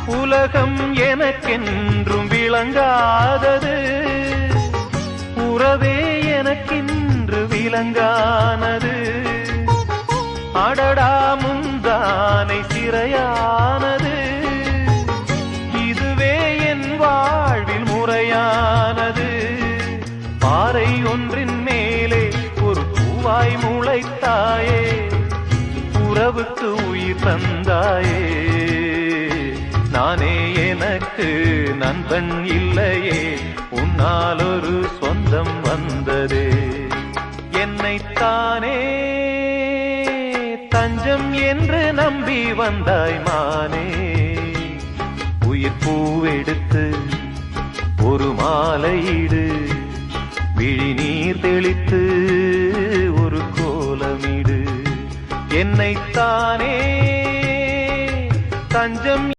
உலகம் எனக்கென்றும் விளங்காதது, உறவே எனக்கென்று விளங்கானது. அடடா முந்தானை சிறையானது, இதுவே என் வாழ்வில் முறையானது. பாறை ஒன்றின் மேலே ஒரு பூவாய் முளைத்தாயே, உறவுக்கு உயிர் தந்தாயே. நானே எனக்கு நண்பன் இல்லையே, உன்னால் ஒரு சொந்தம் வந்ததே. என்னைத்தானே தஞ்சம் என்று நம்பி வந்தாய் மானே. உயிர் பூவெடுத்து ஒரு மாலையிடு, விழி நீர் தெளித்து ஒரு கோலமிடு. என்னைத்தானே தஞ்சம்